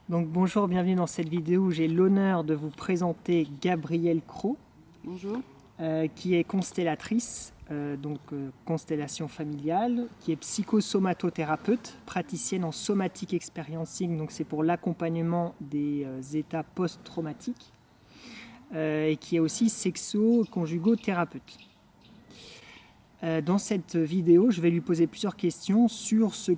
Donc bonjour, bienvenue dans cette vidéo où j'ai l'honneur de vous présenter Gabrielle Cros, Bonjour. qui est constellatrice, constellation familiale, qui est psychosomatothérapeute, praticienne en somatic experiencing, donc c'est pour l'accompagnement des états post-traumatiques, et qui est aussi sexo-conjugothérapeute. Dans cette vidéo, je vais lui poser plusieurs questions sur ce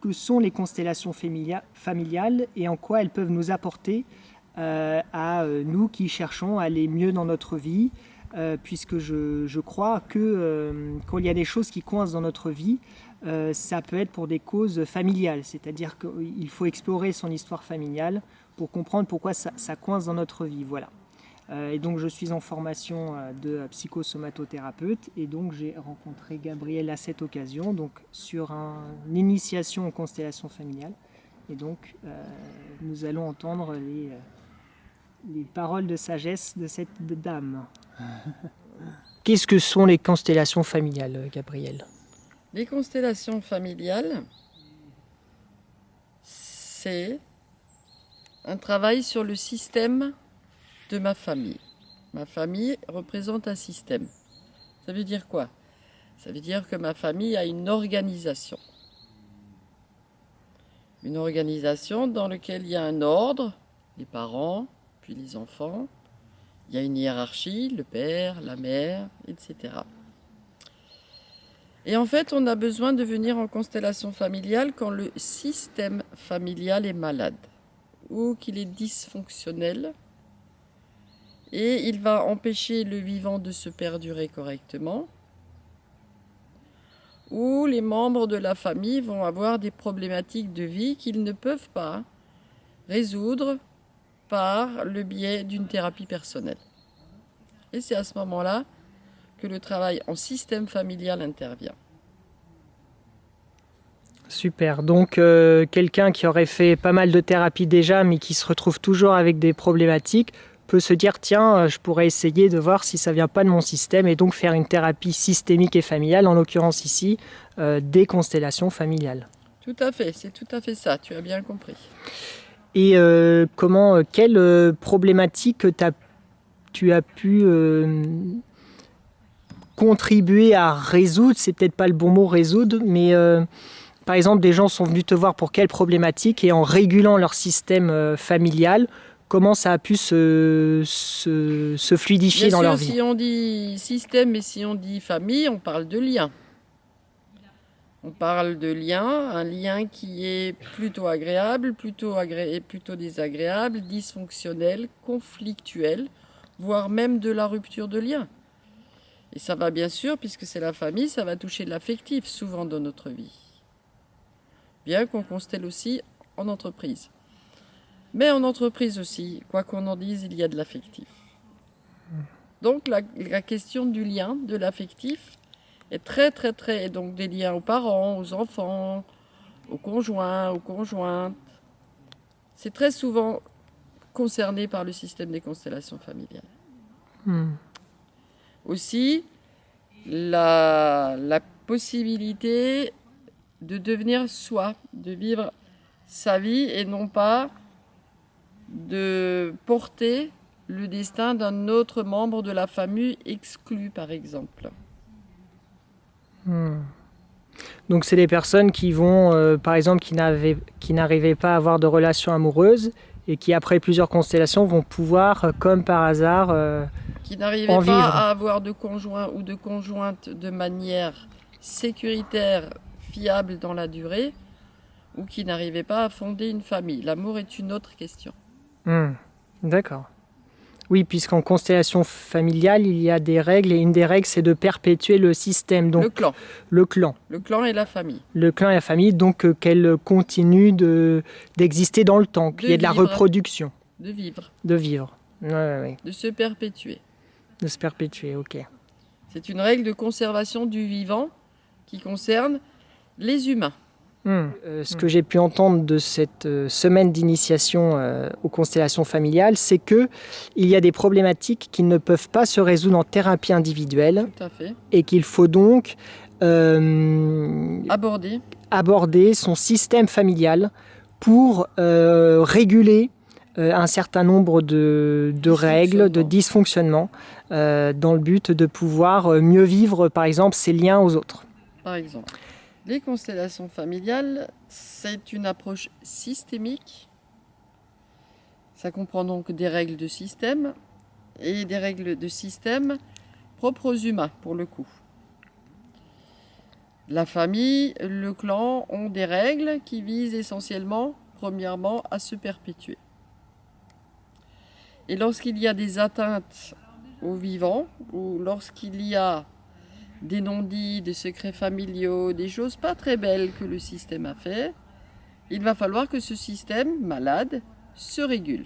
que sont les constellations familiales et en quoi elles peuvent nous apporter à nous qui cherchons à aller mieux dans notre vie, puisque je crois que quand il y a des choses qui coincent dans notre vie, ça peut être pour des causes familiales, c'est-à-dire qu'il faut explorer son histoire familiale pour comprendre pourquoi ça coince dans notre vie. Voilà. Et donc je suis en formation de psychosomatothérapeute et donc j'ai rencontré Gabrielle à cette occasion donc sur une initiation en constellation familiale et donc nous allons entendre les paroles de sagesse de cette dame. Qu'est-ce que sont les constellations familiales, Gabrielle? Les constellations familiales, c'est un travail sur le système de ma famille. Ma famille représente un système. Ça veut dire quoi? Ça veut dire que ma famille a une organisation. Une organisation dans laquelle il y a un ordre, les parents, puis les enfants. Il y a une hiérarchie, le père, la mère, etc. Et en fait, on a besoin de venir en constellation familiale quand le système familial est malade ou qu'il est dysfonctionnel. Et il va empêcher le vivant de se perdurer correctement, ou les membres de la famille vont avoir des problématiques de vie qu'ils ne peuvent pas résoudre par le biais d'une thérapie personnelle. Et c'est à ce moment-là que le travail en système familial intervient. Super, donc quelqu'un qui aurait fait pas mal de thérapie déjà mais qui se retrouve toujours avec des problématiques peut se dire tiens, je pourrais essayer de voir si ça vient pas de mon système et donc faire une thérapie systémique et familiale, en l'occurrence ici, des constellations familiales. Tout à fait, c'est tout à fait ça, tu as bien compris. Et quelle problématique tu as pu contribuer à résoudre? C'est peut-être pas le bon mot résoudre, mais par exemple des gens sont venus te voir pour quelle problématique et en régulant leur système familial, comment ça a pu se fluidifier Bien dans sûr, leur vie? si on dit système et si on dit famille, on parle de lien. On parle de lien, un lien qui est plutôt agréable, plutôt désagréable, dysfonctionnel, conflictuel, voire même de la rupture de lien. Et ça va bien sûr, puisque c'est la famille, ça va toucher de l'affectif souvent dans notre vie. Bien qu'on constelle aussi en entreprise. Mais en entreprise aussi, quoi qu'on en dise, il y a de l'affectif. Donc la question du lien, de l'affectif, est très, donc des liens aux parents, aux enfants, aux conjoints, aux conjointes. C'est très souvent concerné par le système des constellations familiales. Aussi, la possibilité de devenir soi, de vivre sa vie et non pas de porter le destin d'un autre membre de la famille exclu, par exemple. Donc c'est des personnes qui vont, par exemple, qui n'arrivaient pas à avoir de relation amoureuse et qui, après plusieurs constellations, vont pouvoir, comme par hasard, qui n'arrivaient pas à avoir de conjoint ou de conjointe de manière sécuritaire, fiable dans la durée, ou qui n'arrivaient pas à fonder une famille. L'amour est une autre question. D'accord. Oui, puisqu'en constellation familiale, il y a des règles, et une des règles, c'est de perpétuer le système. Donc, le clan. Le clan. Le clan et la famille. Le clan et la famille, donc qu'elle continue d'exister dans le temps, qu'il y ait de la reproduction. De vivre. De vivre. Ouais. De se perpétuer. De se perpétuer, ok. C'est une règle de conservation du vivant qui concerne les humains. Ce que j'ai pu entendre de cette semaine d'initiation aux constellations familiales, c'est qu'il y a des problématiques qui ne peuvent pas se résoudre en thérapie individuelle. Tout à fait. Et qu'il faut donc aborder son système familial pour réguler un certain nombre de règles, de dysfonctionnements, dans le but de pouvoir mieux vivre, par exemple, ses liens aux autres. Par exemple, les constellations familiales, c'est une approche systémique. Ça comprend donc des règles de système et des règles de système propres aux humains, pour le coup. La famille, le clan ont des règles qui visent essentiellement, premièrement, à se perpétuer. Et lorsqu'il y a des atteintes aux vivants, ou lorsqu'il y a des non-dits, des secrets familiaux, des choses pas très belles que le système a fait, il va falloir que ce système malade se régule.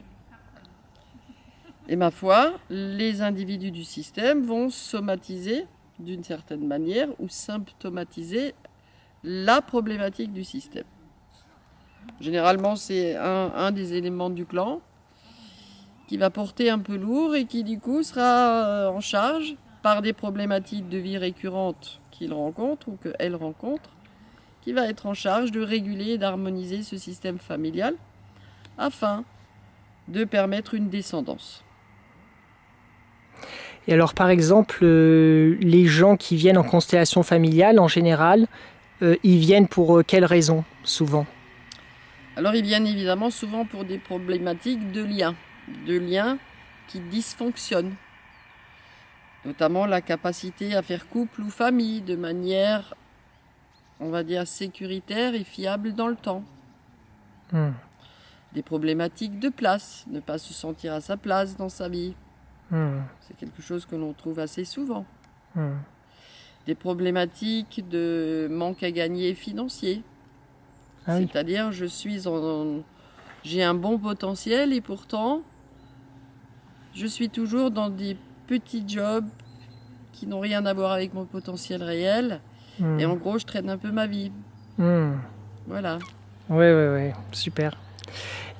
Et ma foi, les individus du système vont somatiser d'une certaine manière ou symptomatiser la problématique du système. Généralement, c'est un des éléments du clan qui va porter un peu lourd et qui du coup sera en charge par des problématiques de vie récurrentes qu'il rencontre ou qu'elle rencontre, qui va être en charge de réguler et d'harmoniser ce système familial afin de permettre une descendance. Et alors, par exemple, les gens qui viennent en constellation familiale, en général, ils viennent pour quelles raisons, souvent? Alors, ils viennent évidemment souvent pour des problématiques de liens qui dysfonctionnent. Notamment la capacité à faire couple ou famille de manière, on va dire, sécuritaire et fiable dans le temps. Des problématiques de place, ne pas se sentir à sa place dans sa vie. C'est quelque chose que l'on trouve assez souvent. Des problématiques de manque à gagner financier. C'est-à-dire, j'ai un bon potentiel et pourtant, je suis toujours dans des petits jobs qui n'ont rien à voir avec mon potentiel réel. Et en gros, je traîne un peu ma vie. Voilà. Ouais, super.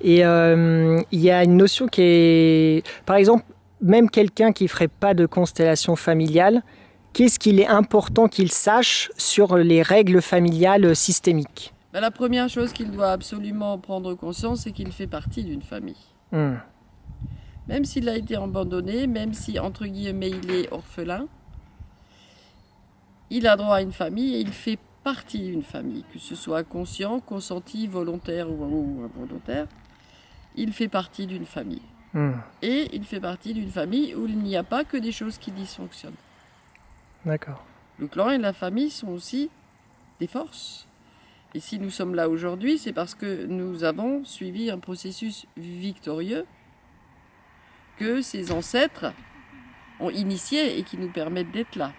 Et il y a une notion qui est... Par exemple, même quelqu'un qui ne ferait pas de constellation familiale, qu'est-ce qu'il est important qu'il sache sur les règles familiales systémiques? La première chose qu'il doit absolument prendre conscience, c'est qu'il fait partie d'une famille. Même s'il a été abandonné, même si, entre guillemets, il est orphelin, il a droit à une famille et il fait partie d'une famille, que ce soit conscient, consenti, volontaire ou involontaire, il fait partie d'une famille. Et il fait partie d'une famille où il n'y a pas que des choses qui dysfonctionnent. D'accord. Le clan et la famille sont aussi des forces. Et si nous sommes là aujourd'hui, c'est parce que nous avons suivi un processus victorieux que ces ancêtres ont initié et qui nous permettent d'être là.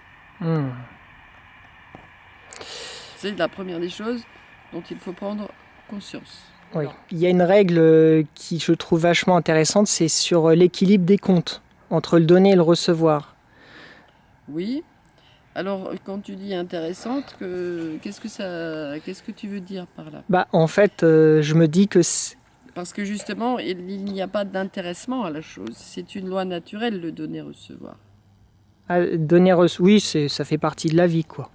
C'est la première des choses dont il faut prendre conscience. Oui. Il y a une règle qui je trouve vachement intéressante, c'est sur l'équilibre des comptes, entre le donner et le recevoir. Oui. Alors, quand tu dis intéressante, qu'est-ce que tu veux dire par là? En fait, je me dis que... Parce que justement, il n'y a pas d'intéressement à la chose. C'est une loi naturelle, le donner-recevoir. Oui, ça fait partie de la vie, quoi.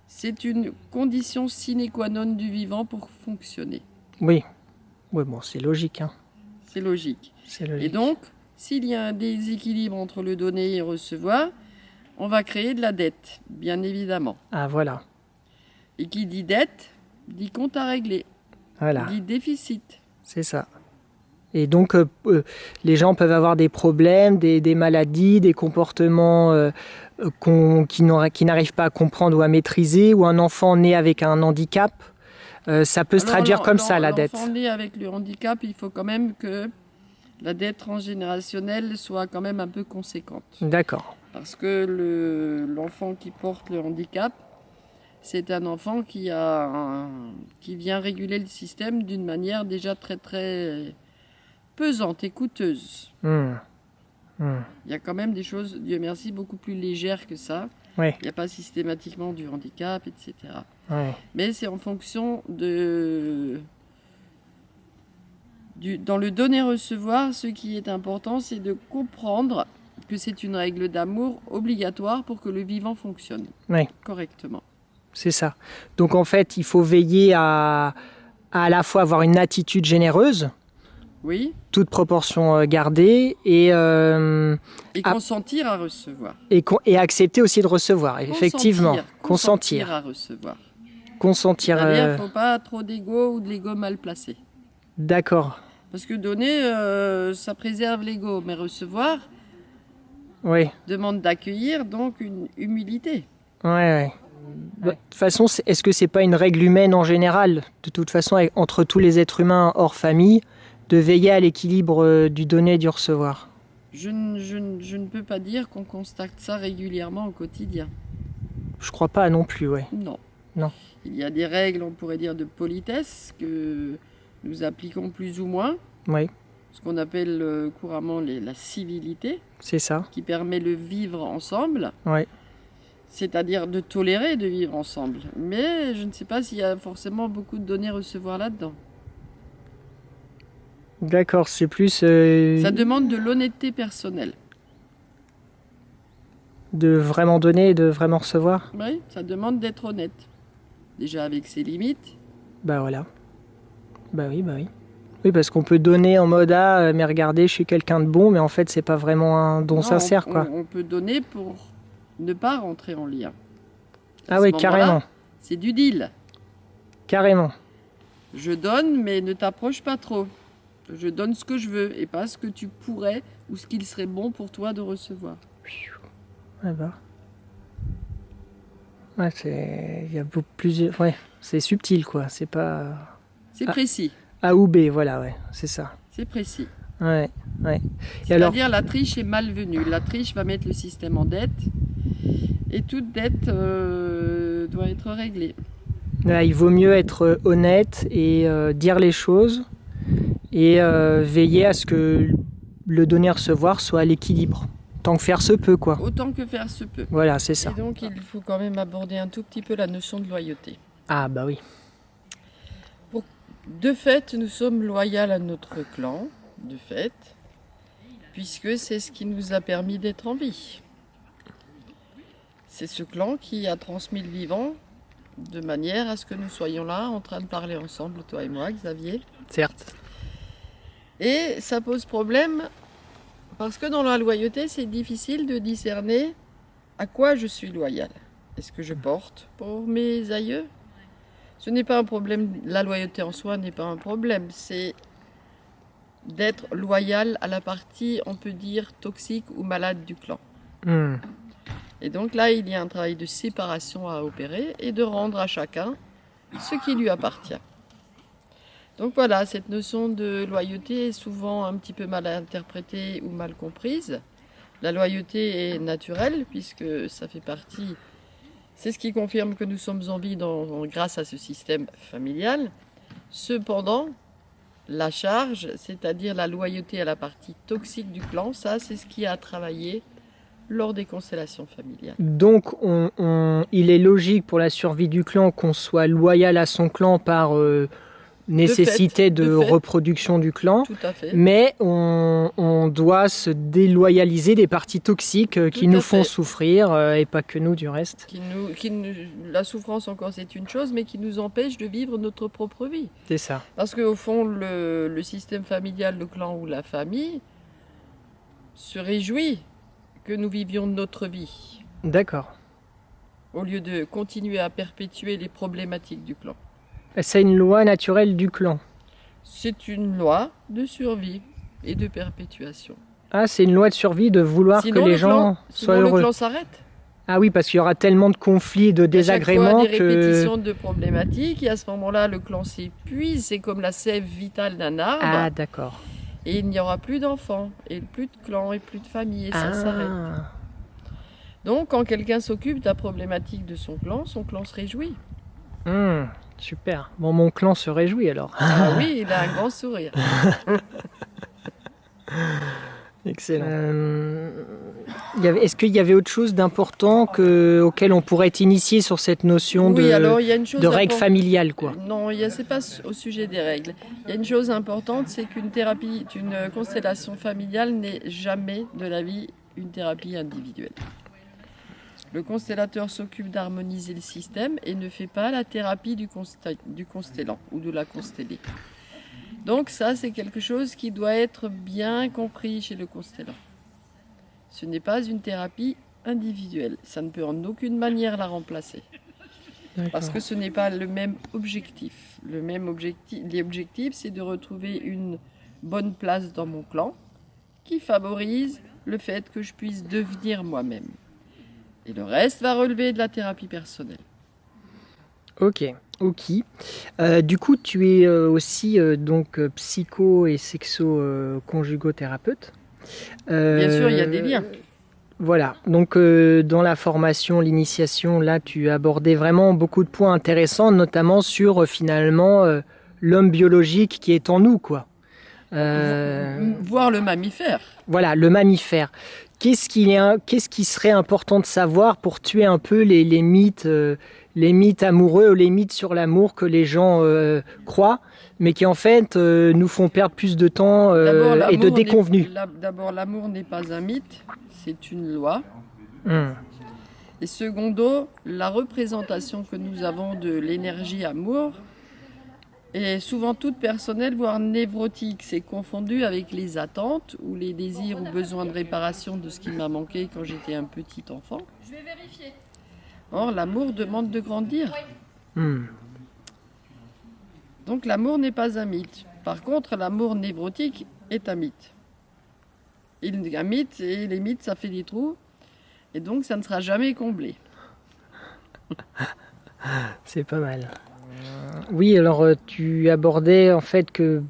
C'est une condition sine qua non du vivant pour fonctionner. Oui, bon, c'est logique. C'est logique. Et donc, s'il y a un déséquilibre entre le donner et le recevoir, on va créer de la dette, bien évidemment. Ah, voilà. Et qui dit dette, dit compte à régler. Voilà. Dit déficit. C'est ça. Et donc, les gens peuvent avoir des problèmes, des maladies, des comportements qui n'arrivent pas à comprendre ou à maîtriser, ou un enfant né avec un handicap. Ça peut se traduire comme ça, la dette. L'enfant né avec le handicap, il faut quand même que la dette transgénérationnelle soit quand même un peu conséquente. D'accord. Parce que l'enfant qui porte le handicap, c'est un enfant qui vient réguler le système d'une manière déjà très très pesante et coûteuse. Il y a quand même des choses, Dieu merci, beaucoup plus légères que ça. Oui. Il n'y a pas systématiquement du handicap, etc. Oui. Mais c'est en fonction dans le donner-recevoir, ce qui est important, c'est de comprendre que c'est une règle d'amour obligatoire pour que le vivant fonctionne correctement. C'est ça. Donc en fait, il faut veiller à à la fois avoir une attitude généreuse, Oui. toute proportion gardée, et Et consentir à recevoir. et accepter aussi de recevoir, effectivement. Consentir à recevoir. Consentir. C'est-à-dire qu'il ne faut pas trop d'ego ou de l'ego mal placé. D'accord. Parce que donner, ça préserve l'ego, mais recevoir Oui. demande d'accueillir, donc une humilité. Ouais. De toute façon, est-ce que c'est pas une règle humaine en général, de toute façon, entre tous les êtres humains hors famille, de veiller à l'équilibre du donner et du recevoir? Je ne peux pas dire qu'on constate ça régulièrement au quotidien. Je crois pas non plus, ouais. Non. Non. Il y a des règles, on pourrait dire, de politesse que nous appliquons plus ou moins. Oui, Ce qu'on appelle couramment la civilité, c'est ça. qui permet le vivre ensemble. Ouais. C'est-à-dire de tolérer de vivre ensemble. Mais je ne sais pas s'il y a forcément beaucoup de donner-recevoir là-dedans. D'accord, c'est plus Ça demande de l'honnêteté personnelle. de vraiment donner et de vraiment recevoir. Oui, ça demande d'être honnête. Déjà avec ses limites. Bah voilà. Bah oui. Oui, parce qu'on peut donner en mode mais regardez, je suis quelqu'un de bon, mais en fait, c'est pas vraiment un don Non, sincère, quoi. On peut donner pour ne pas rentrer en lien. À Ah ce oui, moment-là, carrément. C'est du deal. Carrément. Je donne, mais ne t'approche pas trop. Je donne ce que je veux et pas ce que tu pourrais ou ce qu'il serait bon pour toi de recevoir. Ah bah. Ouais, il y a beaucoup plusieurs. Ouais, c'est subtil, quoi. C'est pas C'est Ah. précis. A ou B, voilà, ouais, c'est ça. C'est précis. Ouais. Et alors, C'est-à-dire la triche est malvenue. La triche va mettre le système en dette et toute dette doit être réglée. là, il vaut mieux être honnête et dire les choses et veiller à ce que le donner-recevoir soit à l'équilibre. Tant que faire se peut, quoi. Autant que faire se peut. Voilà, c'est ça. Et donc il faut quand même aborder un tout petit peu la notion de loyauté. Ah bah oui. De fait, nous sommes loyaux à notre clan, de fait, puisque c'est ce qui nous a permis d'être en vie. C'est ce clan qui a transmis le vivant de manière à ce que nous soyons là en train de parler ensemble, toi et moi, Xavier. Certes. Et ça pose problème parce que dans la loyauté, c'est difficile de discerner à quoi je suis loyal. Est-ce que je porte pour mes aïeux ? Ce n'est pas un problème, la loyauté en soi n'est pas un problème, c'est d'être loyal à la partie, on peut dire, toxique ou malade du clan. Et donc là, il y a un travail de séparation à opérer et de rendre à chacun ce qui lui appartient. Donc voilà, cette notion de loyauté est souvent un petit peu mal interprétée ou mal comprise. La loyauté est naturelle puisque ça fait partie, c'est ce qui confirme que nous sommes en vie grâce à ce système familial. Cependant, la charge, c'est-à-dire la loyauté à la partie toxique du clan, ça c'est ce qui a travaillé lors des constellations familiales. Donc, il est logique pour la survie du clan qu'on soit loyal à son clan par nécessité de reproduction du clan. Tout à fait. Mais on doit se déloyaliser des parties toxiques qui nous font souffrir, et pas que nous du reste. La souffrance encore c'est une chose, mais qui nous empêche de vivre notre propre vie. C'est ça. Parce qu'au fond, le système familial, le clan ou la famille se réjouit que nous vivions notre vie. D'accord. Au lieu de continuer à perpétuer les problématiques du clan. C'est une loi naturelle du clan. C'est une loi de survie et de perpétuation. Ah, c'est une loi de survie de vouloir que les gens soient heureux. Sinon le clan s'arrête. Ah oui, parce qu'il y aura tellement de conflits, de désagréments des répétitions de problématiques, et à ce moment-là, le clan s'épuise. C'est comme la sève vitale d'un arbre. Ah, d'accord. Et il n'y aura plus d'enfants, et plus de clans, et plus de familles, et ça s'arrête. Donc, quand quelqu'un s'occupe de la problématique de son clan se réjouit. Super. Bon, mon clan se réjouit alors. Ah oui, il a un grand sourire. Excellent. Est-ce qu'il y avait autre chose d'important auquel on pourrait être initié sur cette notion de règles familiales, quoi? Non, c'est pas au sujet des règles. Il y a une chose importante, c'est qu'une constellation familiale n'est jamais de la vie une thérapie individuelle. Le constellateur s'occupe d'harmoniser le système et ne fait pas la thérapie du constellant ou de la constellée. Donc ça, c'est quelque chose qui doit être bien compris chez le constellant. Ce n'est pas une thérapie individuelle. Ça ne peut en aucune manière la remplacer. Parce que ce n'est pas le même objectif. L'objectif, c'est de retrouver une bonne place dans mon clan qui favorise le fait que je puisse devenir moi-même. Et le reste va relever de la thérapie personnelle. Ok. Du coup, tu es aussi donc psycho et sexo-conjugothérapeute. Bien sûr, il y a des liens. Voilà, donc dans la formation, l'initiation, là tu abordais vraiment beaucoup de points intéressants, notamment sur finalement l'homme biologique qui est en nous, quoi. Voir le mammifère. Voilà, le mammifère. Qu'est-ce qui serait important de savoir pour tuer un peu les mythes amoureux, les mythes sur l'amour que les gens croient, mais qui en fait nous font perdre plus de temps et de déconvenus. D'abord, l'amour n'est pas un mythe, c'est une loi. Mmh. Et secondo, la représentation que nous avons de l'énergie amour est souvent toute personnelle, voire névrotique. C'est confondu avec les attentes ou les désirs ou besoins de réparation de ce qui m'a manqué quand j'étais un petit enfant. Je vais vérifier. Or, l'amour demande de grandir. Mmh. Donc l'amour n'est pas un mythe. Par contre, l'amour névrotique est un mythe. Un mythe, et les mythes, ça fait des trous. Et donc, ça ne sera jamais comblé. C'est pas mal. Oui, alors tu abordais en fait que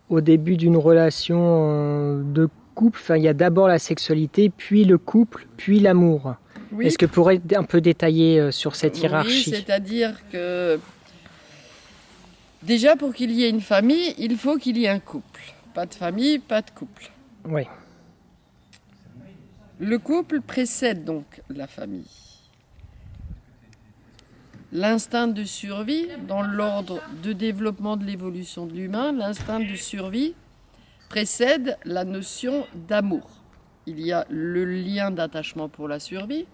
au début d'une relation de couple, il y a d'abord la sexualité, puis le couple, puis l'amour. Oui. Est-ce que tu pourrais un peu détailler sur cette hiérarchie ? Oui, c'est-à-dire que déjà pour qu'il y ait une famille, il faut qu'il y ait un couple. Pas de famille, pas de couple. Oui. Le couple précède donc la famille. L'instinct de survie, dans l'ordre de développement de l'évolution de l'humain, l'instinct de survie précède la notion d'amour. Il y a le lien d'attachement pour la survie.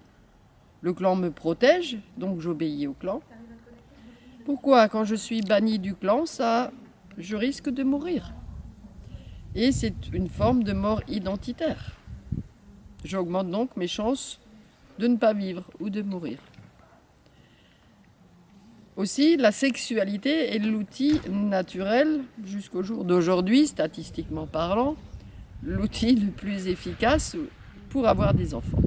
Le clan me protège, donc j'obéis au clan. Pourquoi ? Quand je suis banni du clan, je risque de mourir. Et c'est une forme de mort identitaire. J'augmente donc mes chances de ne pas vivre ou de mourir. Aussi, la sexualité est l'outil naturel, jusqu'au jour d'aujourd'hui, statistiquement parlant, l'outil le plus efficace pour avoir des enfants.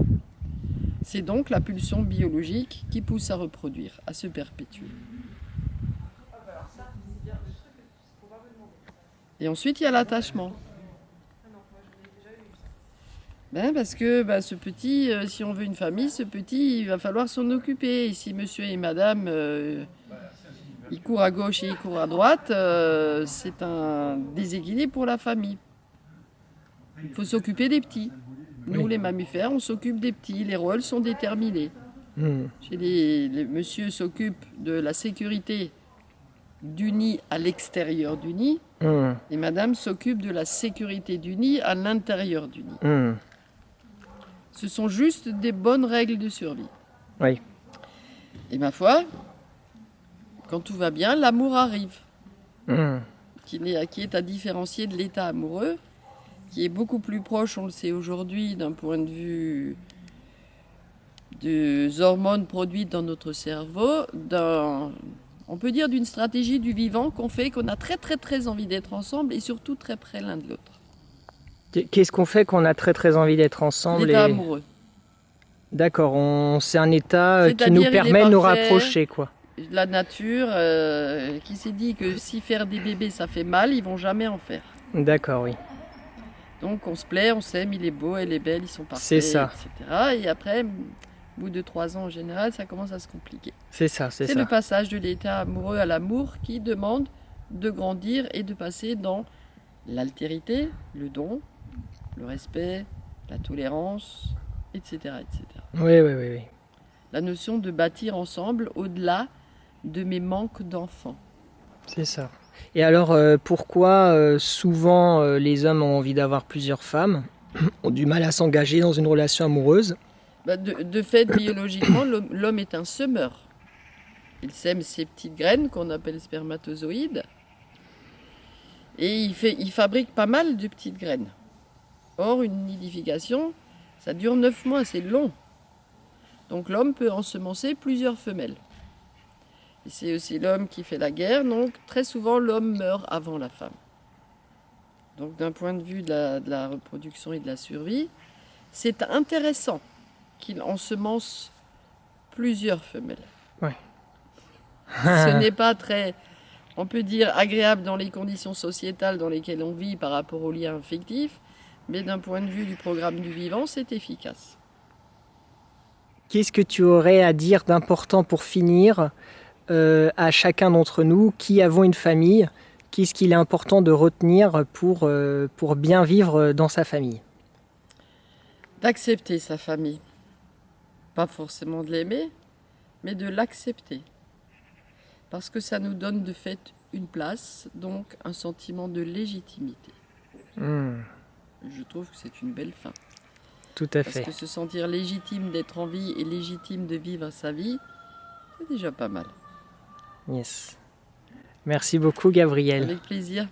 C'est donc la pulsion biologique qui pousse à reproduire, à se perpétuer. Et ensuite, il y a l'attachement. Parce que ce petit, si on veut une famille, ce petit, il va falloir s'en occuper. Et si monsieur et madame, ils courent à gauche et ils courent à droite, c'est un déséquilibre pour la famille. Il faut s'occuper des petits. Nous, les mammifères, on s'occupe des petits. Les rôles sont déterminés. Chez les monsieur s'occupe de la sécurité du nid à l'extérieur du nid. Et madame s'occupe de la sécurité du nid à l'intérieur du nid. Ce sont juste des bonnes règles de survie. Oui. Et ma foi, quand tout va bien, l'amour arrive. Qui est à différencier de l'état amoureux, qui est beaucoup plus proche, on le sait aujourd'hui, d'un point de vue des hormones produites dans notre cerveau, on peut dire d'une stratégie du vivant qu'on fait, qu'on a très très très envie d'être ensemble et surtout très près l'un de l'autre. Qu'est-ce qu'on fait qu'on a très très envie d'être ensemble ? L'état amoureux. D'accord, c'est un état qui nous permet de nous rapprocher, quoi. La nature qui s'est dit que si faire des bébés ça fait mal, ils vont jamais en faire. D'accord, oui. Donc on se plaît, on s'aime, il est beau, elle est belle, ils sont parfaits, c'est ça. etc. Et après, au bout de 3 ans en général, ça commence à se compliquer. C'est ça. C'est le passage de l'état amoureux à l'amour qui demande de grandir et de passer dans l'altérité, le don, le respect, la tolérance, etc. etc. Oui. La notion de bâtir ensemble au-delà de mes manques d'enfants. C'est ça. Et alors, pourquoi souvent les hommes ont envie d'avoir plusieurs femmes, ont du mal à s'engager dans une relation amoureuse ? De fait, biologiquement, l'homme est un semeur. Il sème ses petites graines qu'on appelle spermatozoïdes. Et il fabrique pas mal de petites graines. Or, une nidification, ça dure 9 mois, c'est long. Donc l'homme peut ensemencer plusieurs femelles. Et c'est aussi l'homme qui fait la guerre, donc très souvent l'homme meurt avant la femme. Donc d'un point de vue de la reproduction et de la survie, c'est intéressant qu'il ensemence plusieurs femelles. Ouais. Ce n'est pas très, on peut dire, agréable dans les conditions sociétales dans lesquelles on vit par rapport aux liens affectifs, mais d'un point de vue du programme du vivant, c'est efficace. Qu'est-ce que tu aurais à dire d'important pour finir à chacun d'entre nous qui avons une famille? Qu'est-ce qu'il est important de retenir pour bien vivre dans sa famille? D'accepter sa famille. Pas forcément de l'aimer, mais de l'accepter. Parce que ça nous donne de fait une place, donc un sentiment de légitimité. Je trouve que c'est une belle fin. Tout à fait. Parce que se sentir légitime d'être en vie et légitime de vivre sa vie, c'est déjà pas mal. Yes. Merci beaucoup, Gabriel. Avec plaisir.